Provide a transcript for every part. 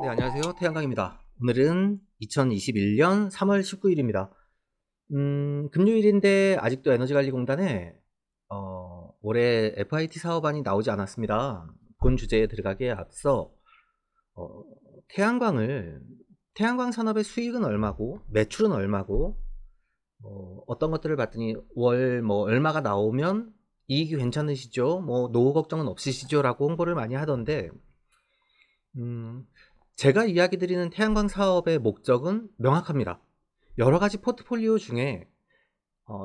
네, 안녕하세요. 태양광입니다. 오늘은 2021년 3월 19일입니다. 금요일인데 아직도 에너지관리공단에 올해 FIT 사업안이 나오지 않았습니다. 본 주제에 들어가기에 앞서 어, 태양광을 태양광 산업의 수익은 얼마고 매출은 얼마고 어떤 것들을 봤더니 월 뭐 얼마가 나오면 이익이 괜찮으시죠? 뭐 노후 걱정은 없으시죠? 라고 홍보를 많이 하던데 음, 제가 이야기 드리는 태양광 사업의 목적은 명확합니다. 여러 가지 포트폴리오 중에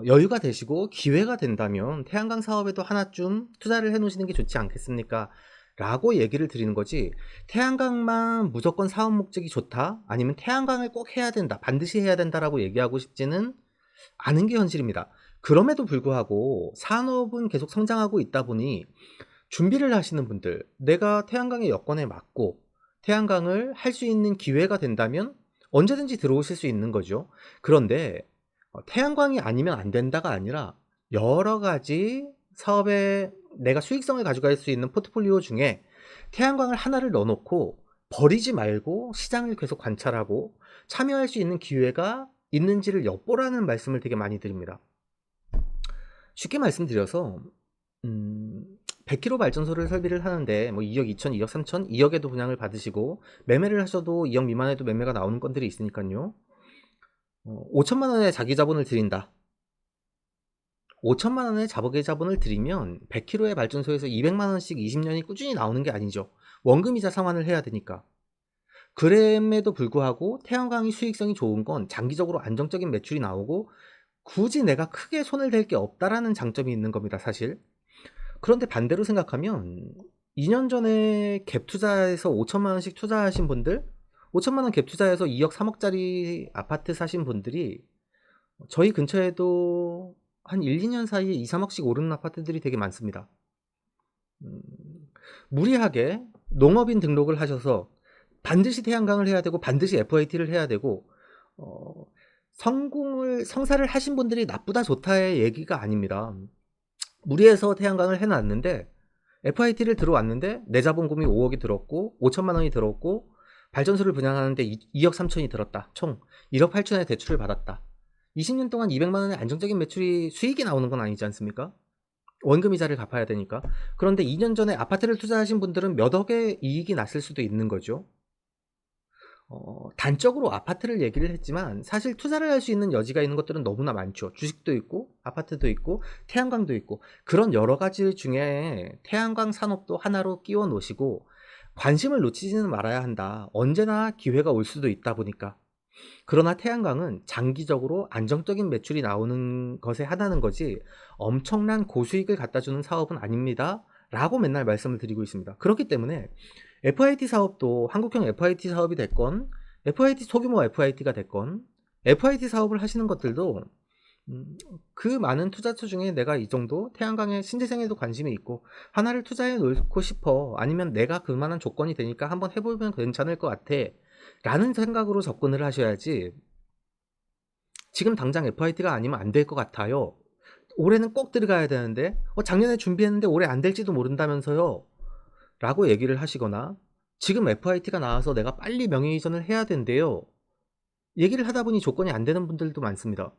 여유가 되시고 기회가 된다면 태양광 사업에도 하나쯤 투자를 해 놓으시는 게 좋지 않겠습니까? 라고 얘기를 드리는 거지, 태양광만 무조건 사업 목적이 좋다, 아니면 태양광을 꼭 해야 된다, 반드시 해야 된다라고 얘기하고 싶지는 않은 게 현실입니다. 그럼에도 불구하고 산업은 계속 성장하고 있다 보니 준비를 하시는 분들, 내가 태양광의 여건에 맞고 태양광을 할 수 있는 기회가 된다면 언제든지 들어오실 수 있는 거죠. 그런데 태양광이 아니면 안 된다가 아니라 여러 가지 사업에 내가 수익성을 가져갈 수 있는 포트폴리오 중에 태양광을 하나를 넣어놓고 버리지 말고 시장을 계속 관찰하고 참여할 수 있는 기회가 있는지를 엿보라는 말씀을 되게 많이 드립니다. 쉽게 말씀드려서 100kW 발전소를 설비를 하는데 뭐 2억 2천, 2억 3천, 2억에도 분양을 받으시고 매매를 하셔도 2억 미만에도 매매가 나오는 건들이 있으니까요. 5천만 원의 자기 자본을 드린다. 5천만 원의 자기 자본을 드리면 100kW의 발전소에서 200만 원씩 20년이 꾸준히 나오는 게 아니죠. 원금이자 상환을 해야 되니까. 그럼에도 불구하고 태양광이 수익성이 좋은 건 장기적으로 안정적인 매출이 나오고 굳이 내가 크게 손을 댈 게 없다라는 장점이 있는 겁니다, 사실. 그런데 반대로 생각하면 2년 전에 갭 투자해서 5천만 원씩 투자하신 분들, 5천만 원 갭 투자해서 2억 3억짜리 아파트 사신 분들이 저희 근처에도 한 1, 2년 사이에 2, 3억씩 오르는 아파트들이 되게 많습니다. 음, 무리하게 농업인 등록을 하셔서 반드시 태양광을 해야 되고 반드시 FIT를 해야 되고 어, 성사를 하신 분들이 나쁘다 좋다의 얘기가 아닙니다. 무리해서 태양광을 해놨는데 FIT를 들어왔는데 내 자본금이 5억이 들었고 5천만 원이 들었고 발전소를 분양하는데 2억 3천이 들었다. 총 1억 8천의 대출을 받았다. 20년 동안 200만 원의 안정적인 매출이 수익이 나오는 건 아니지 않습니까? 원금 이자를 갚아야 되니까. 그런데 2년 전에 아파트를 투자하신 분들은 몇 억의 이익이 났을 수도 있는 거죠. 단적으로 아파트를 얘기를 했지만 사실 투자를 할 수 있는 여지가 있는 것들은 너무나 많죠. 주식도 있고 아파트도 있고 태양광도 있고 그런 여러 가지 중에 태양광 산업도 하나로 끼워 놓으시고 관심을 놓치지는 말아야 한다. 언제나 기회가 올 수도 있다 보니까. 그러나 태양광은 장기적으로 안정적인 매출이 나오는 것에 하나는 거지 엄청난 고수익을 갖다 주는 사업은 아닙니다. 라고 맨날 말씀을 드리고 있습니다. 그렇기 때문에 FIT 사업도 한국형 FIT 사업이 됐건 FIT 소규모 FIT가 됐건 FIT 사업을 하시는 것들도 그 많은 투자처 중에 내가 이 정도 태양광에 신재생에도 관심이 있고 하나를 투자해 놓고 싶어, 아니면 내가 그만한 조건이 되니까 한번 해보면 괜찮을 것 같아 라는 생각으로 접근을 하셔야지, 지금 당장 FIT가 아니면 안 될 것 같아요, 올해는 꼭 들어가야 되는데 작년에 준비했는데 올해 안 될지도 모른다면서요 라고 얘기를 하시거나, 지금 FIT가 나와서 내가 빨리 명예이전을 해야 된대요 얘기를 하다 보니 조건이 안 되는 분들도 많습니다.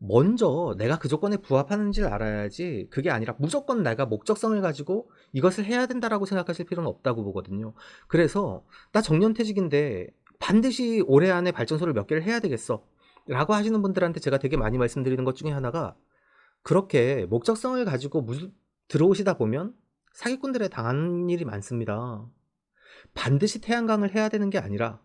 먼저 내가 그 조건에 부합하는지를 알아야지, 그게 아니라 무조건 내가 목적성을 가지고 이것을 해야 된다라고 생각하실 필요는 없다고 보거든요. 그래서 나 정년퇴직인데 반드시 올해 안에 발전소를 몇 개를 해야 되겠어 라고 하시는 분들한테 제가 되게 많이 말씀드리는 것 중에 하나가, 그렇게 목적성을 가지고 들어오시다 보면 사기꾼들에 당하는 일이 많습니다. 반드시 태양광을 해야 되는 게 아니라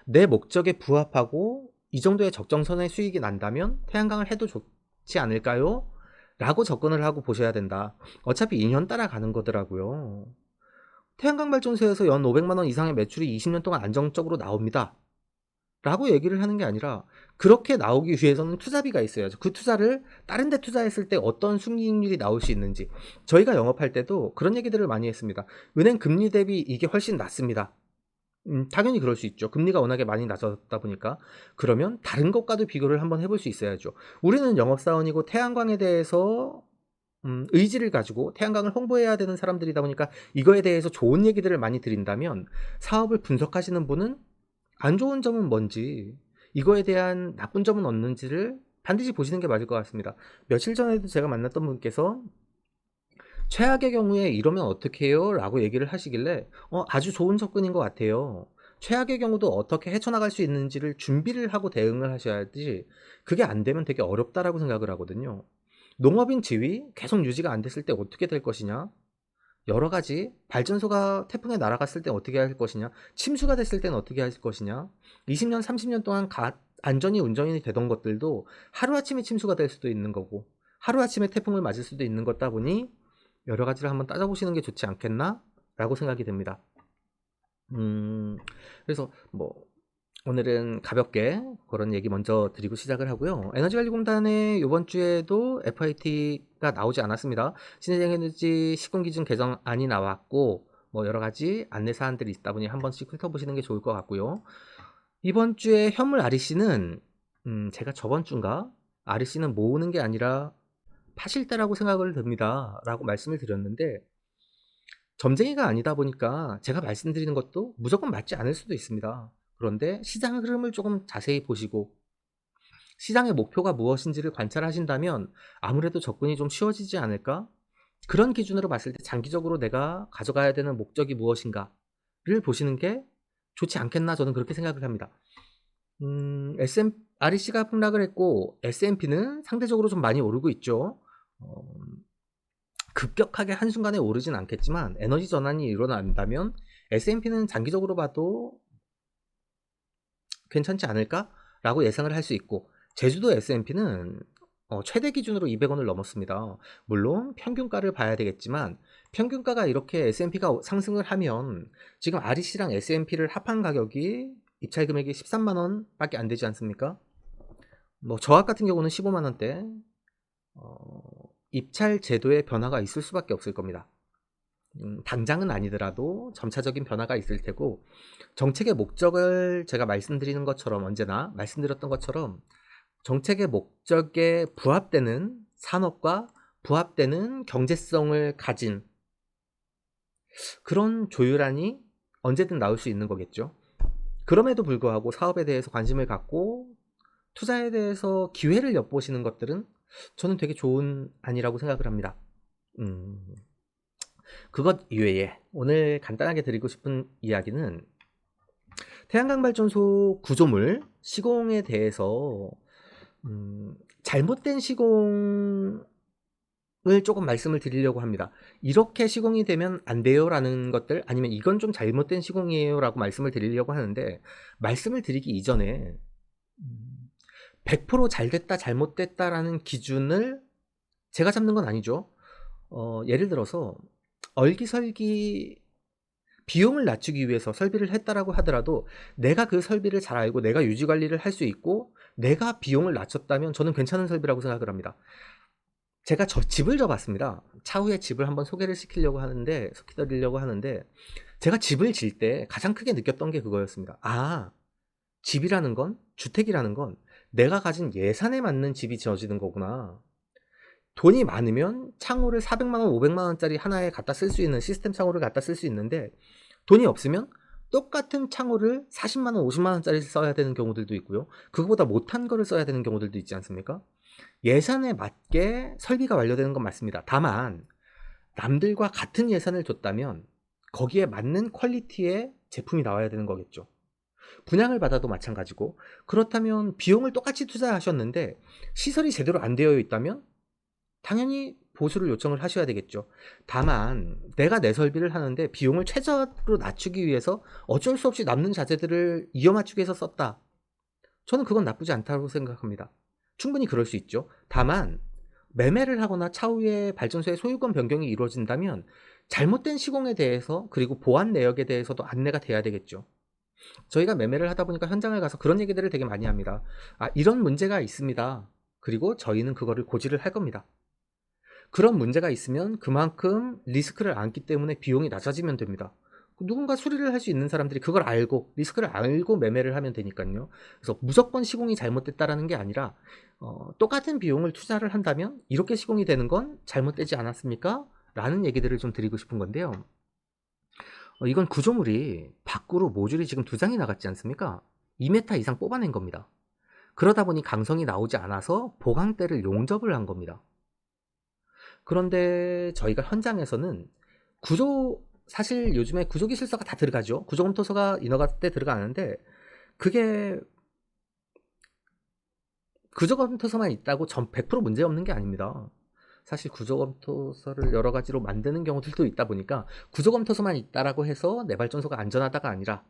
내 목적에 부합하고 이 정도의 적정선의 수익이 난다면 태양광을 해도 좋지 않을까요? 라고 접근을 하고 보셔야 된다. 어차피 2년 따라가는 거더라고요. 태양광 발전소에서 연 500만 원 이상의 매출이 20년 동안 안정적으로 나옵니다 라고 얘기를 하는 게 아니라, 그렇게 나오기 위해서는 투자비가 있어야죠. 그 투자를 다른 데 투자했을 때 어떤 순이익률이 나올 수 있는지. 저희가 영업할 때도 그런 얘기들을 많이 했습니다. 은행 금리 대비 이게 훨씬 낮습니다. 당연히 그럴 수 있죠. 금리가 워낙에 많이 낮았다 보니까. 그러면 다른 것과도 비교를 한번 해볼 수 있어야죠. 우리는 영업사원이고 태양광에 대해서 의지를 가지고 태양광을 홍보해야 되는 사람들이다 보니까 이거에 대해서 좋은 얘기들을 많이 드린다면, 사업을 분석하시는 분은 안 좋은 점은 뭔지, 이거에 대한 나쁜 점은 없는지를 반드시 보시는 게 맞을 것 같습니다. 며칠 전에도 제가 만났던 분께서 최악의 경우에 이러면 어떻게 해요? 라고 얘기를 하시길래 아주 좋은 접근인 것 같아요. 최악의 경우도 어떻게 헤쳐나갈 수 있는지를 준비를 하고 대응을 하셔야지, 그게 안 되면 되게 어렵다라고 생각을 하거든요. 농업인 지위 계속 유지가 안 됐을 때 어떻게 될 것이냐, 여러 가지 발전소가 태풍에 날아갔을 때 어떻게 할 것이냐, 침수가 됐을 때는 어떻게 할 것이냐, 20년 30년 동안 안전히 운전이 되던 것들도 하루아침에 침수가 될 수도 있는 거고, 하루아침에 태풍을 맞을 수도 있는 거다 보니 여러 가지를 한번 따져보시는 게 좋지 않겠나 라고 생각이 듭니다. 그래서 오늘은 가볍게 그런 얘기 먼저 드리고 시작을 하고요. 에너지관리공단에 이번 주에도 FIT가 나오지 않았습니다. 신재생 에너지 시공기준 개정안이 나왔고, 여러 가지 안내 사항들이 있다 보니 한 번씩 훑어보시는 게 좋을 것 같고요. 이번 주에 현물 REC는 제가 저번 주인가 REC는 모으는 게 아니라 파실 때라고 생각을 듭니다 라고 말씀을 드렸는데, 점쟁이가 아니다 보니까 제가 말씀드리는 것도 무조건 맞지 않을 수도 있습니다. 그런데 시장 흐름을 조금 자세히 보시고 시장의 목표가 무엇인지를 관찰하신다면 아무래도 접근이 좀 쉬워지지 않을까? 그런 기준으로 봤을 때 장기적으로 내가 가져가야 되는 목적이 무엇인가를 보시는 게 좋지 않겠나, 저는 그렇게 생각을 합니다. REC가 폭락을 했고 S&P는 상대적으로 좀 많이 오르고 있죠. 급격하게 한순간에 오르진 않겠지만 에너지 전환이 일어난다면 S&P는 장기적으로 봐도 괜찮지 않을까? 라고 예상을 할 수 있고, 제주도 S&P는 최대 기준으로 200원을 넘었습니다. 물론 평균가를 봐야 되겠지만, 평균가가 이렇게 S&P가 상승을 하면 지금 REC랑 S&P를 합한 가격이 입찰 금액이 13만원 밖에 안 되지 않습니까? 저학 같은 경우는 15만원대, 입찰 제도의 변화가 있을 수밖에 없을 겁니다. 당장은 아니더라도 점차적인 변화가 있을 테고, 정책의 목적을 제가 말씀드리는 것처럼, 언제나 말씀드렸던 것처럼 정책의 목적에 부합되는 산업과 부합되는 경제성을 가진 그런 조율안이 언제든 나올 수 있는 거겠죠. 그럼에도 불구하고 사업에 대해서 관심을 갖고 투자에 대해서 기회를 엿보시는 것들은 저는 되게 좋은 안이라고 생각을 합니다. 그것 이외에 오늘 간단하게 드리고 싶은 이야기는 태양광 발전소 구조물 시공에 대해서 잘못된 시공을 조금 말씀을 드리려고 합니다. 이렇게 시공이 되면 안 돼요 라는 것들, 아니면 이건 좀 잘못된 시공이에요 라고 말씀을 드리려고 하는데, 말씀을 드리기 이전에 100% 잘됐다 잘못됐다 라는 기준을 제가 잡는 건 아니죠. 예를 들어서 얼기설기 비용을 낮추기 위해서 설비를 했다라고 하더라도 내가 그 설비를 잘 알고 내가 유지관리를 할 수 있고 내가 비용을 낮췄다면 저는 괜찮은 설비라고 생각을 합니다. 제가 집을 져봤습니다. 차후에 집을 한번 소개를 시켜드리려고 하는데 제가 집을 질 때 가장 크게 느꼈던 게 그거였습니다. 집이라는 건, 주택이라는 건 내가 가진 예산에 맞는 집이 지어지는 거구나. 돈이 많으면 창호를 400만원, 500만원짜리 하나에 갖다 쓸 수 있는 시스템 창호를 갖다 쓸 수 있는데, 돈이 없으면 똑같은 창호를 40만원, 50만원짜리 써야 되는 경우들도 있고요. 그거보다 못한 거를 써야 되는 경우들도 있지 않습니까? 예산에 맞게 설비가 완료되는 건 맞습니다. 다만 남들과 같은 예산을 줬다면 거기에 맞는 퀄리티의 제품이 나와야 되는 거겠죠. 분양을 받아도 마찬가지고, 그렇다면 비용을 똑같이 투자하셨는데 시설이 제대로 안 되어 있다면 당연히 보수를 요청을 하셔야 되겠죠. 다만 내가 내 설비를 하는데 비용을 최저로 낮추기 위해서 어쩔 수 없이 남는 자재들을 이어 맞추기 위해서 썼다. 저는 그건 나쁘지 않다고 생각합니다. 충분히 그럴 수 있죠. 다만 매매를 하거나 차후에 발전소의 소유권 변경이 이루어진다면 잘못된 시공에 대해서, 그리고 보안 내역에 대해서도 안내가 돼야 되겠죠. 저희가 매매를 하다 보니까 현장을 가서 그런 얘기들을 되게 많이 합니다. 이런 문제가 있습니다. 그리고 저희는 그거를 고지를 할 겁니다. 그런 문제가 있으면 그만큼 리스크를 안기 때문에 비용이 낮아지면 됩니다. 누군가 수리를 할 수 있는 사람들이 그걸 알고 리스크를 알고 매매를 하면 되니까요. 그래서 무조건 시공이 잘못됐다라는 게 아니라 똑같은 비용을 투자를 한다면 이렇게 시공이 되는 건 잘못되지 않았습니까? 라는 얘기들을 좀 드리고 싶은 건데요. 이건 구조물이 밖으로 모듈이 지금 2장이 나갔지 않습니까? 2m 이상 뽑아낸 겁니다. 그러다 보니 강성이 나오지 않아서 보강대를 용접을 한 겁니다. 그런데 저희가 현장에서는 사실 요즘에 구조기술서가 다 들어가죠. 구조검토서가 인허가 때 들어가는데 그게 구조검토서만 있다고 100% 문제 없는 게 아닙니다. 사실 구조검토서를 여러 가지로 만드는 경우들도 있다 보니까 구조검토서만 있다라고 해서 내 발전소가 안전하다가 아니라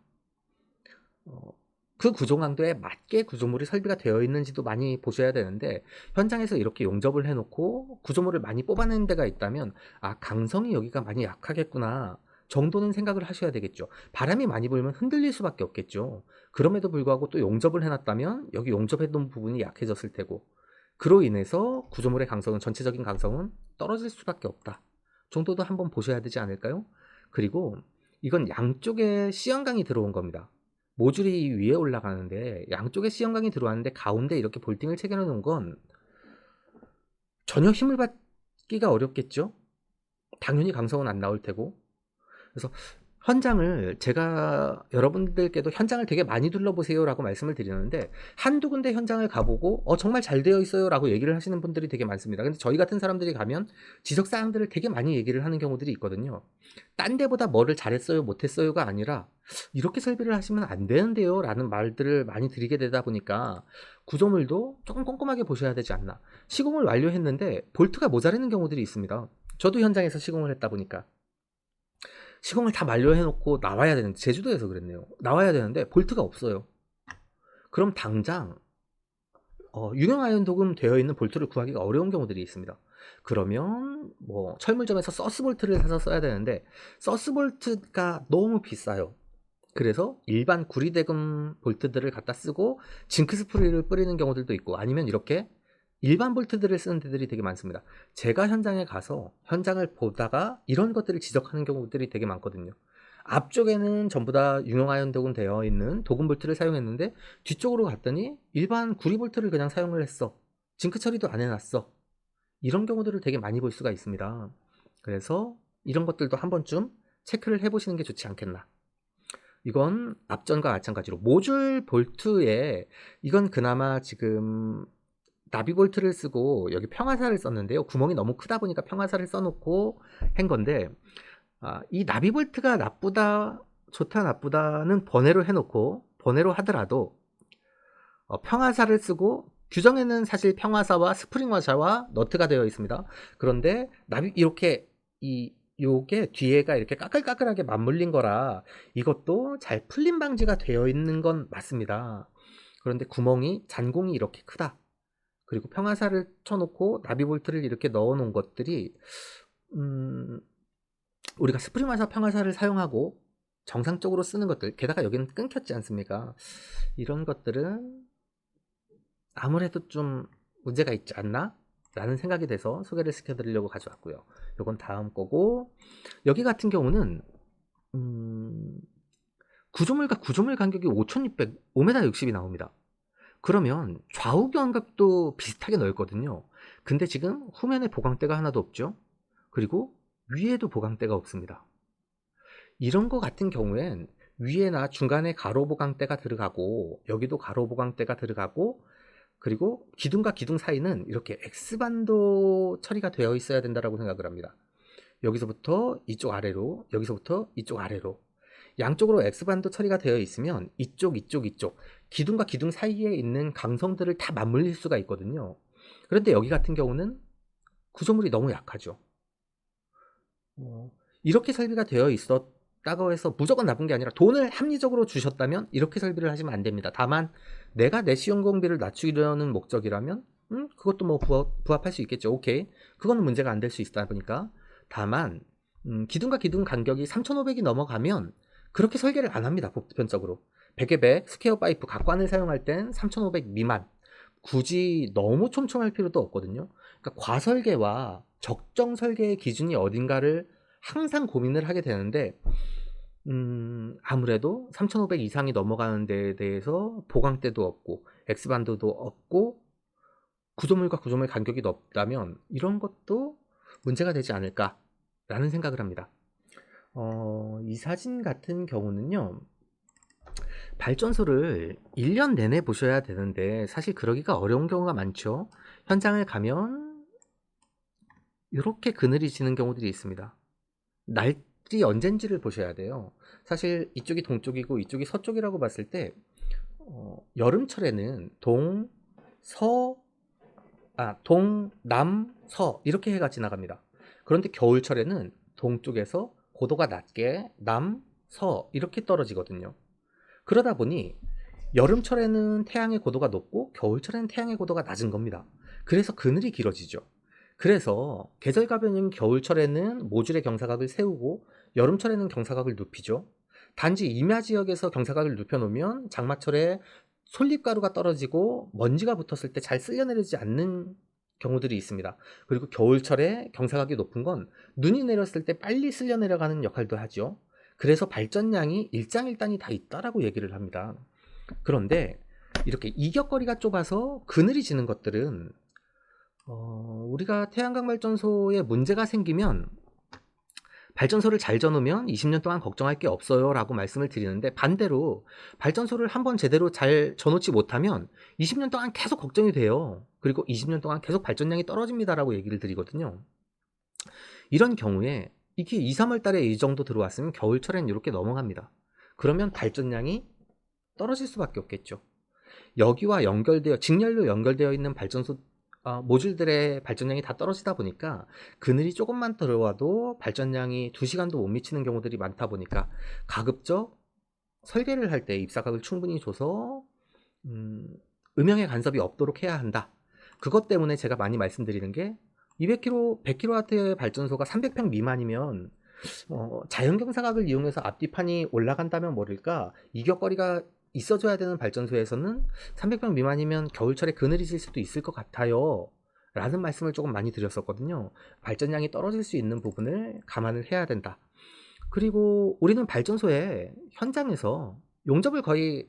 그 구조강도에 맞게 구조물이 설비가 되어 있는지도 많이 보셔야 되는데, 현장에서 이렇게 용접을 해놓고 구조물을 많이 뽑아내는 데가 있다면 강성이 여기가 많이 약하겠구나 정도는 생각을 하셔야 되겠죠. 바람이 많이 불면 흔들릴 수밖에 없겠죠. 그럼에도 불구하고 또 용접을 해놨다면 여기 용접해둔 부분이 약해졌을 테고, 그로 인해서 구조물의 강성은, 전체적인 강성은 떨어질 수밖에 없다 정도도 한번 보셔야 되지 않을까요? 그리고 이건 양쪽에 C형강이 들어온 겁니다. 모듈이 위에 올라가는데 양쪽에 C형강이 들어왔는데 가운데 이렇게 볼팅을 체결해 놓은 건 전혀 힘을 받기가 어렵겠죠? 당연히 강성은 안 나올 테고. 그래서 현장을, 제가 여러분들께도 현장을 되게 많이 둘러보세요 라고 말씀을 드리는데, 한두 군데 현장을 가보고 정말 잘 되어 있어요 라고 얘기를 하시는 분들이 되게 많습니다. 근데 저희 같은 사람들이 가면 지적사항들을 되게 많이 얘기를 하는 경우들이 있거든요. 딴 데보다 뭐를 잘했어요 못했어요가 아니라 이렇게 설비를 하시면 안 되는데요 라는 말들을 많이 드리게 되다 보니까 구조물도 조금 꼼꼼하게 보셔야 되지 않나. 시공을 완료했는데 볼트가 모자라는 경우들이 있습니다. 저도 현장에서 시공을 했다 보니까 시공을 다 완료해놓고 나와야 되는데, 제주도에서 그랬네요. 나와야 되는데 볼트가 없어요. 그럼 당장 유형 아이언 도금 되어 있는 볼트를 구하기가 어려운 경우들이 있습니다. 그러면 뭐 철물점에서 서스 볼트를 사서 써야 되는데 서스 볼트가 너무 비싸요. 그래서 일반 구리대금 볼트들을 갖다 쓰고 징크 스프레이를 뿌리는 경우들도 있고, 아니면 이렇게 일반 볼트들을 쓰는 데들이 되게 많습니다. 제가 현장에 가서 현장을 보다가 이런 것들을 지적하는 경우들이 되게 많거든요. 앞쪽에는 전부 다 유형 아이언 도금 되어 있는 도금 볼트를 사용했는데 뒤쪽으로 갔더니 일반 구리 볼트를 그냥 사용을 했어. 징크 처리도 안 해놨어. 이런 경우들을 되게 많이 볼 수가 있습니다. 그래서 이런 것들도 한 번쯤 체크를 해보시는 게 좋지 않겠나. 이건 앞전과 마찬가지로 모듈 볼트에, 이건 그나마 지금 나비 볼트를 쓰고 여기 평화살을 썼는데요. 구멍이 너무 크다 보니까 평화살을 써놓고 한 건데, 이 나비 볼트가 나쁘다 좋다 나쁘다는 번외로 해놓고, 번외로 하더라도 평화살을 쓰고, 규정에는 사실 평화사와 스프링 화샤와 너트가 되어 있습니다. 그런데 이렇게 요게 뒤에가 이렇게 까끌까끌하게 맞물린 거라 이것도 잘 풀림 방지가 되어 있는 건 맞습니다. 그런데 잔공이 이렇게 크다. 그리고 평화살을 쳐놓고 나비볼트를 이렇게 넣어놓은 것들이 우리가 스프링 화사 평화살을 사용하고 정상적으로 쓰는 것들, 게다가 여기는 끊겼지 않습니까? 이런 것들은 아무래도 좀 문제가 있지 않나? 라는 생각이 돼서 소개를 시켜드리려고 가져왔고요. 요건 다음 거고, 여기 같은 경우는 구조물과 구조물 간격이 5600, 5m 60이 나옵니다. 그러면 좌우 견갑도 비슷하게 넓거든요. 근데 지금 후면에 보강대가 하나도 없죠. 그리고 위에도 보강대가 없습니다. 이런 거 같은 경우엔 위에나 중간에 가로 보강대가 들어가고, 여기도 가로 보강대가 들어가고, 그리고 기둥과 기둥 사이는 이렇게 X반도 처리가 되어 있어야 된다고 생각을 합니다. 여기서부터 이쪽 아래로, 여기서부터 이쪽 아래로 양쪽으로 X반도 처리가 되어 있으면 이쪽 기둥과 기둥 사이에 있는 강성들을 다 맞물릴 수가 있거든요. 그런데 여기 같은 경우는 구조물이 너무 약하죠. 이렇게 설비가 되어 있었다고 해서 무조건 나쁜 게 아니라, 돈을 합리적으로 주셨다면 이렇게 설비를 하시면 안 됩니다. 다만 내가 내 시용공비를 낮추려는 목적이라면 그것도 뭐 부합할 수 있겠죠. 오케이, 그거는 문제가 안 될 수 있다 보니까. 다만 기둥과 기둥 간격이 3500이 넘어가면 그렇게 설계를 안 합니다. 보편적으로 100에 100 스퀘어 파이프 각관을 사용할 땐 3500 미만, 굳이 너무 촘촘할 필요도 없거든요. 그러니까 과설계와 적정 설계의 기준이 어딘가를 항상 고민을 하게 되는데, 아무래도 3,500 이상이 넘어가는 데에 대해서 보강대도 없고 X반도도 없고 구조물과 구조물 간격이 넓다면 이런 것도 문제가 되지 않을까라는 생각을 합니다. 이 사진 같은 경우는요, 발전소를 1년 내내 보셔야 되는데 사실 그러기가 어려운 경우가 많죠. 현장을 가면 이렇게 그늘이 지는 경우들이 있습니다. 날이 언젠지를 보셔야 돼요. 사실 이쪽이 동쪽이고 이쪽이 서쪽이라고 봤을 때 여름철에는 동, 남, 서 이렇게 해가 지나갑니다. 그런데 겨울철에는 동쪽에서 고도가 낮게 남, 서 이렇게 떨어지거든요. 그러다 보니 여름철에는 태양의 고도가 높고 겨울철에는 태양의 고도가 낮은 겁니다. 그래서 그늘이 길어지죠. 그래서 계절가변인 겨울철에는 모줄의 경사각을 세우고 여름철에는 경사각을 눕히죠. 단지 임야 지역에서 경사각을 눕혀놓으면 장마철에 솔잎가루가 떨어지고 먼지가 붙었을 때 잘 쓸려내리지 않는 경우들이 있습니다. 그리고 겨울철에 경사각이 높은 건 눈이 내렸을 때 빨리 쓸려내려가는 역할도 하죠. 그래서 발전량이 일장일단이 다 있다라고 얘기를 합니다. 그런데 이렇게 이격거리가 좁아서 그늘이 지는 것들은 우리가 태양광 발전소에 문제가 생기면 발전소를 잘 져놓으면 20년 동안 걱정할 게 없어요 라고 말씀을 드리는데, 반대로 발전소를 한번 제대로 잘 져놓지 못하면 20년 동안 계속 걱정이 돼요. 그리고 20년 동안 계속 발전량이 떨어집니다 라고 얘기를 드리거든요. 이런 경우에 이게 2, 3월 달에 이 정도 들어왔으면 겨울철엔 이렇게 넘어갑니다. 그러면 발전량이 떨어질 수밖에 없겠죠. 여기와 연결되어 직렬로 연결되어 있는 발전소 모듈들의 발전량이 다 떨어지다 보니까 그늘이 조금만 들어와도 발전량이 2시간도 못 미치는 경우들이 많다 보니까 가급적 설계를 할 때 입사각을 충분히 줘서 음영의 간섭이 없도록 해야 한다. 그것 때문에 제가 많이 말씀드리는 게 200kW, 100kW의 발전소가 300평 미만이면 자연경사각을 이용해서 앞뒤판이 올라간다면 모를까 이격거리가 있어줘야 되는 발전소에서는 300평 미만이면 겨울철에 그늘이 질 수도 있을 것 같아요 라는 말씀을 조금 많이 드렸었거든요. 발전량이 떨어질 수 있는 부분을 감안을 해야 된다. 그리고 우리는 발전소에 현장에서 용접을 거의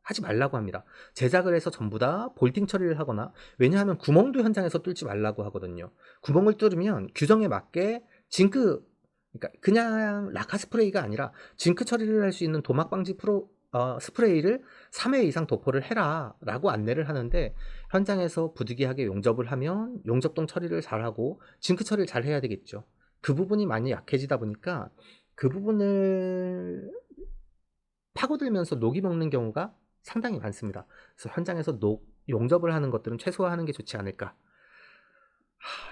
하지 말라고 합니다. 제작을 해서 전부 다 볼팅 처리를 하거나, 왜냐하면 구멍도 현장에서 뚫지 말라고 하거든요. 구멍을 뚫으면 규정에 맞게 징크, 그러니까 그냥 라카 스프레이가 아니라 징크 처리를 할 수 있는 도막 방지 스프레이를 3회 이상 도포를 해라 라고 안내를 하는데, 현장에서 부득이하게 용접을 하면 용접동 처리를 잘하고 징크 처리를 잘 해야 되겠죠. 그 부분이 많이 약해지다 보니까 그 부분을 파고들면서 녹이 먹는 경우가 상당히 많습니다. 그래서 현장에서 용접을 하는 것들은 최소화하는 게 좋지 않을까.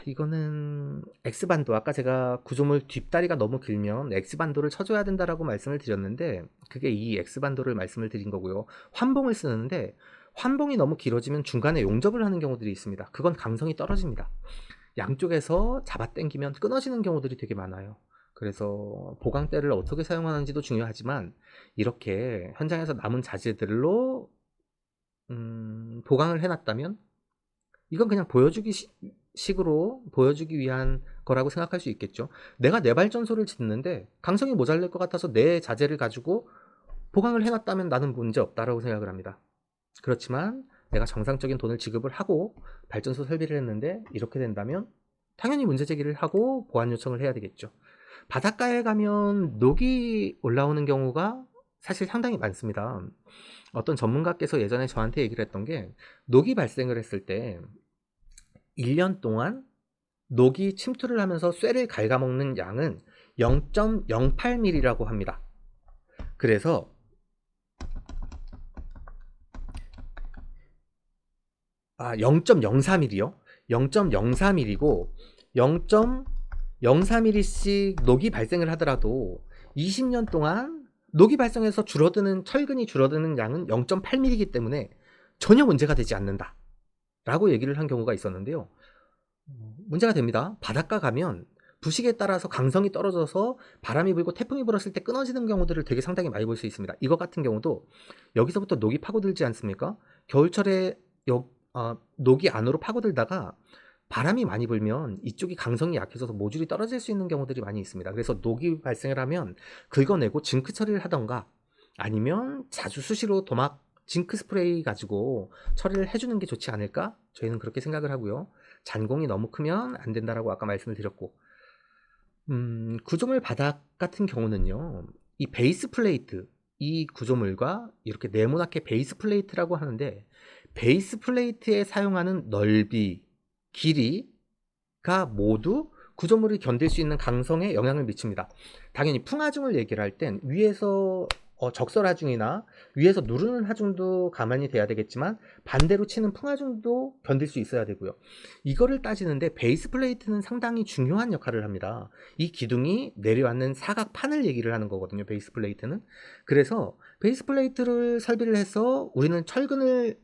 이거는 X반도, 아까 제가 구조물 뒷다리가 너무 길면 X반도를 쳐줘야 된다라고 말씀을 드렸는데, 그게 이 X반도를 말씀을 드린 거고요. 환봉을 쓰는데 환봉이 너무 길어지면 중간에 용접을 하는 경우들이 있습니다. 그건 강성이 떨어집니다. 양쪽에서 잡아당기면 끊어지는 경우들이 되게 많아요. 그래서 보강대를 어떻게 사용하는지도 중요하지만 이렇게 현장에서 남은 자재들로 보강을 해놨다면 이건 그냥 식으로 보여주기 위한 거라고 생각할 수 있겠죠. 내가 내 발전소를 짓는데 강성이 모자랄 것 같아서 내 자재를 가지고 보강을 해놨다면 나는 문제 없다라고 생각을 합니다. 그렇지만 내가 정상적인 돈을 지급을 하고 발전소 설비를 했는데 이렇게 된다면 당연히 문제 제기를 하고 보완 요청을 해야 되겠죠. 바닷가에 가면 녹이 올라오는 경우가 사실 상당히 많습니다. 어떤 전문가께서 예전에 저한테 얘기를 했던 게, 녹이 발생을 했을 때 1년 동안 녹이 침투를 하면서 쇠를 갉아먹는 양은 0.08mm라고 합니다. 그래서 0.04mm요. 0.04mm고 0.04mm씩 녹이 발생을 하더라도 20년 동안 녹이 발생해서 철근이 줄어드는 양은 0.8mm이기 때문에 전혀 문제가 되지 않는다 라고 얘기를 한 경우가 있었는데요. 문제가 됩니다. 바닷가 가면 부식에 따라서 강성이 떨어져서 바람이 불고 태풍이 불었을 때 끊어지는 경우들을 되게 상당히 많이 볼 수 있습니다. 이거 같은 경우도 여기서부터 녹이 파고들지 않습니까? 겨울철에 녹이 안으로 파고들다가 바람이 많이 불면 이쪽이 강성이 약해져서 모듈이 떨어질 수 있는 경우들이 많이 있습니다. 그래서 녹이 발생을 하면 긁어내고 징크 처리를 하던가, 아니면 자주 수시로 도막 징크 스프레이 가지고 처리를 해주는 게 좋지 않을까? 저희는 그렇게 생각을 하고요. 잔공이 너무 크면 안 된다라고 아까 말씀을 드렸고, 구조물 바닥 같은 경우는요, 이 베이스 플레이트, 이 구조물과 이렇게 네모나게 베이스 플레이트라고 하는데, 베이스 플레이트에 사용하는 넓이, 길이가 모두 구조물이 견딜 수 있는 강성에 영향을 미칩니다. 당연히 풍하중을 얘기를 할 땐 위에서 적설하중이나 위에서 누르는 하중도 가만히 돼야 되겠지만, 반대로 치는 풍하중도 견딜 수 있어야 되고요. 이거를 따지는데 베이스 플레이트는 상당히 중요한 역할을 합니다. 이 기둥이 내려앉는 사각판을 얘기를 하는 거거든요, 베이스 플레이트는. 그래서 베이스 플레이트를 설비를 해서 우리는 철근을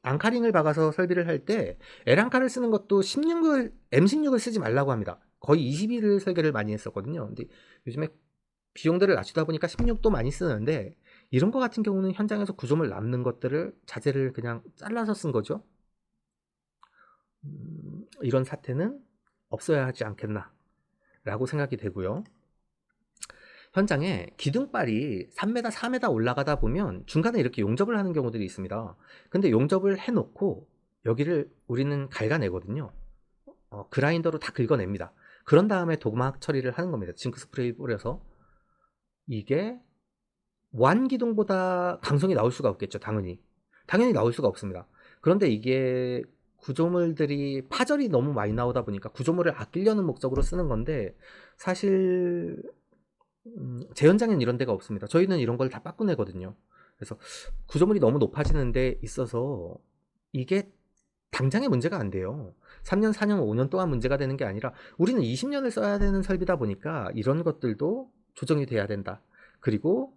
앙카링을 박아서 설비를 할 때 L앙카를 쓰는 것도 M16을 쓰지 말라고 합니다. 거의 21을 설계를 많이 했었거든요. 근데 요즘에 비용들을 낮추다 보니까 16도 많이 쓰는데, 이런 거 같은 경우는 현장에서 구조물 남는 것들을 자재를 그냥 잘라서 쓴 거죠. 이런 사태는 없어야 하지 않겠나 라고 생각이 되고요. 현장에 기둥발이 3m, 4m 올라가다 보면 중간에 이렇게 용접을 하는 경우들이 있습니다. 근데 용접을 해놓고 여기를 우리는 갉아내거든요. 그라인더로 다 긁어냅니다. 그런 다음에 도막 처리를 하는 겁니다. 징크 스프레이 뿌려서. 이게 완기둥보다 강성이 나올 수가 없겠죠. 당연히 나올 수가 없습니다. 그런데 이게 구조물들이 파절이 너무 많이 나오다 보니까 구조물을 아끼려는 목적으로 쓰는 건데, 사실 제 현장엔 이런 데가 없습니다. 저희는 이런 걸 다 바꾸내거든요. 그래서 구조물이 너무 높아지는 데 있어서 이게 당장의 문제가 안 돼요. 3년, 4년, 5년 동안 문제가 되는 게 아니라, 우리는 20년을 써야 되는 설비다 보니까 이런 것들도 조정이 돼야 된다. 그리고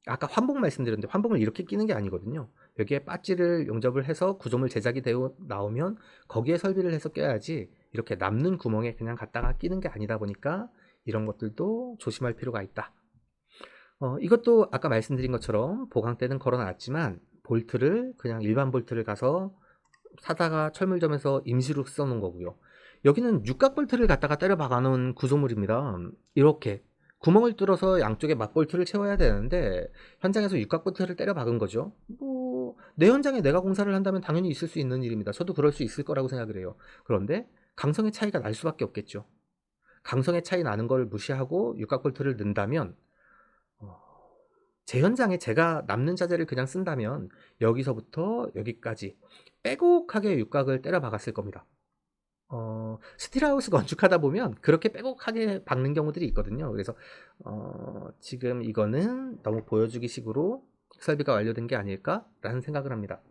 아까 환봉 말씀드렸는데, 환봉을 이렇게 끼는 게 아니거든요. 여기에 빠찌를 용접을 해서 구조물 제작이 되어 나오면 거기에 설비를 해서 껴야지, 이렇게 남는 구멍에 그냥 갖다가 끼는 게 아니다 보니까 이런 것들도 조심할 필요가 있다. 이것도 아까 말씀드린 것처럼 보강대는 걸어놨지만 볼트를 그냥 일반 볼트를 가서 사다가 철물점에서 임시로 써놓은 거고요. 여기는 육각 볼트를 갖다가 때려 박아놓은 구조물입니다. 이렇게 구멍을 뚫어서 양쪽에 막볼트를 채워야 되는데 현장에서 육각 볼트를 때려 박은 거죠. 내 현장에 내가 공사를 한다면 당연히 있을 수 있는 일입니다. 저도 그럴 수 있을 거라고 생각을 해요. 그런데 강성의 차이가 날 수밖에 없겠죠. 강성의 차이 나는 걸 무시하고 육각 볼트를 넣는다면, 제 현장에 제가 남는 자재를 그냥 쓴다면 여기서부터 여기까지 빼곡하게 육각을 때려 박았을 겁니다. 스틸하우스 건축하다 보면 그렇게 빼곡하게 박는 경우들이 있거든요. 그래서 지금 이거는 너무 보여주기 식으로 설비가 완료된 게 아닐까라는 생각을 합니다.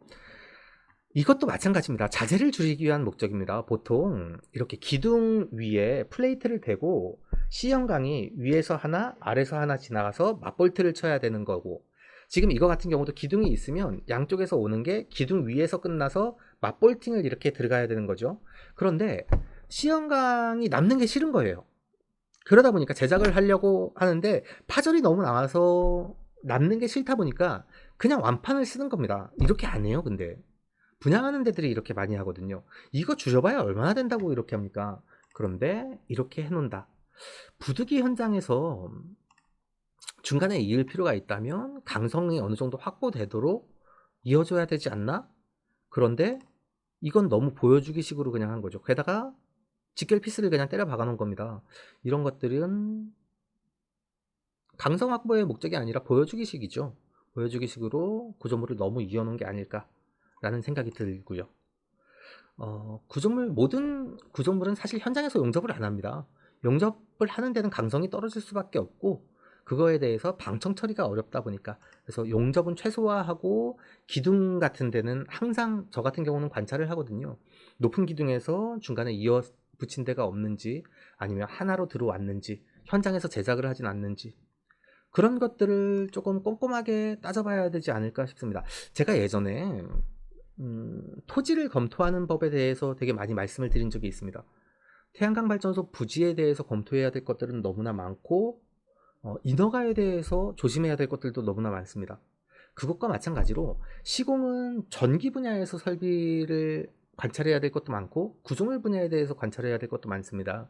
이것도 마찬가지입니다. 자재를 줄이기 위한 목적입니다. 보통 이렇게 기둥 위에 플레이트를 대고 C형강이 위에서 하나 아래서 하나 지나가서 맞볼트를 쳐야 되는 거고, 지금 이거 같은 경우도 기둥이 있으면 양쪽에서 오는 게 기둥 위에서 끝나서 맞볼팅을 이렇게 들어가야 되는 거죠. 그런데 C형강이 남는 게 싫은 거예요. 그러다 보니까 제작을 하려고 하는데 파절이 너무 나와서 남는 게 싫다 보니까 그냥 완판을 쓰는 겁니다. 이렇게 안 해요. 근데 분양하는 데들이 이렇게 많이 하거든요. 이거 줄여봐야 얼마나 된다고 이렇게 합니까? 그런데 이렇게 해놓는다. 부득이 현장에서 중간에 이을 필요가 있다면 강성이 어느 정도 확보되도록 이어줘야 되지 않나? 그런데 이건 너무 보여주기 식으로 그냥 한 거죠. 게다가 직결 피스를 그냥 때려 박아 놓은 겁니다. 이런 것들은 강성 확보의 목적이 아니라 보여주기식이죠. 보여주기식으로 구조물을 너무 이어놓은 게 아닐까라는 생각이 들고요. 모든 구조물은 사실 현장에서 용접을 안 합니다. 용접을 하는 데는 강성이 떨어질 수밖에 없고, 그거에 대해서 방청 처리가 어렵다 보니까, 그래서 용접은 최소화하고 기둥 같은 데는 항상 저 같은 경우는 관찰을 하거든요. 높은 기둥에서 중간에 이어 붙인 데가 없는지, 아니면 하나로 들어왔는지, 현장에서 제작을 하진 않는지, 그런 것들을 조금 꼼꼼하게 따져봐야 되지 않을까 싶습니다. 제가 예전에 토지를 검토하는 법에 대해서 되게 많이 말씀을 드린 적이 있습니다. 태양광 발전소 부지에 대해서 검토해야 될 것들은 너무나 많고, 인허가에 대해서 조심해야 될 것들도 너무나 많습니다. 그것과 마찬가지로 시공은 전기 분야에서 설비를 관찰해야 될 것도 많고 구조물 분야에 대해서 관찰해야 될 것도 많습니다.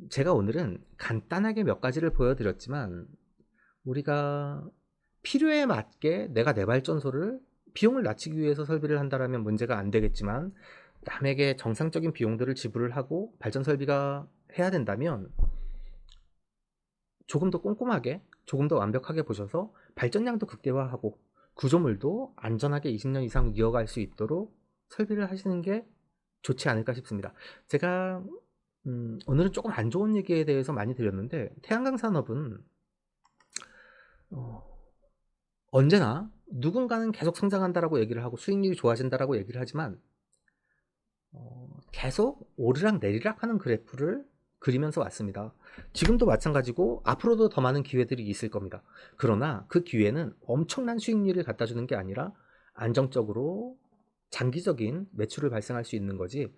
제가 오늘은 간단하게 몇 가지를 보여드렸지만 우리가 필요에 맞게 내가 내 발전소를 비용을 낮추기 위해서 설비를 한다라면 문제가 안 되겠지만 남에게 정상적인 비용들을 지불을 하고 발전 설비가 해야 된다면 조금 더 꼼꼼하게 조금 더 완벽하게 보셔서 발전량도 극대화하고 구조물도 안전하게 20년 이상 이어갈 수 있도록 설비를 하시는 게 좋지 않을까 싶습니다. 제가 오늘은 조금 안 좋은 얘기에 대해서 많이 드렸는데 태양광 산업은 언제나 누군가는 계속 성장한다라고 얘기를 하고 수익률이 좋아진다라고 얘기를 하지만 계속 오르락 내리락 하는 그래프를 그리면서 왔습니다. 지금도 마찬가지고 앞으로도 더 많은 기회들이 있을 겁니다. 그러나 그 기회는 엄청난 수익률을 갖다 주는 게 아니라 안정적으로 장기적인 매출을 발생할 수 있는 거지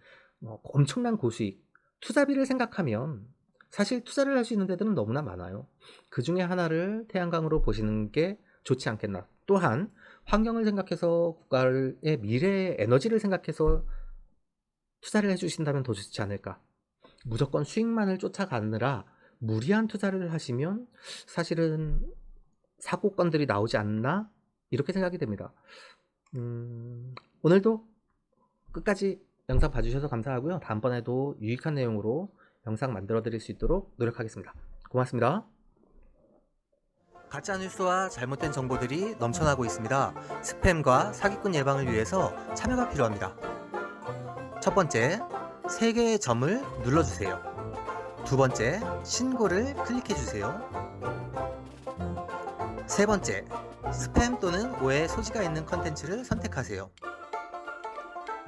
엄청난 고수익, 투자비를 생각하면 사실 투자를 할 수 있는 데들은 너무나 많아요. 그 중에 하나를 태양광으로 보시는 게 좋지 않겠나. 또한 환경을 생각해서 국가의 미래의 에너지를 생각해서 투자를 해주신다면 더 좋지 않을까. 무조건 수익만을 쫓아가느라 무리한 투자를 하시면 사실은 사고건들이 나오지 않나 이렇게 생각이 됩니다. 오늘도 끝까지 영상 봐주셔서 감사하고요. 다음번에도 유익한 내용으로 영상 만들어 드릴 수 있도록 노력하겠습니다. 고맙습니다. 가짜 뉴스와 잘못된 정보들이 넘쳐나고 있습니다. 스팸과 사기꾼 예방을 위해서 참여가 필요합니다. 첫 번째, 3개의 점을 눌러주세요. 두 번째, 신고를 클릭해주세요. 세 번째, 스팸 또는 오해 소지가 있는 컨텐츠를 선택하세요.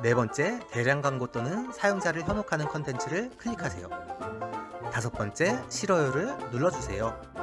네 번째, 대량 광고 또는 사용자를 현혹하는 컨텐츠를 클릭하세요. 다섯 번째, 싫어요를 눌러주세요.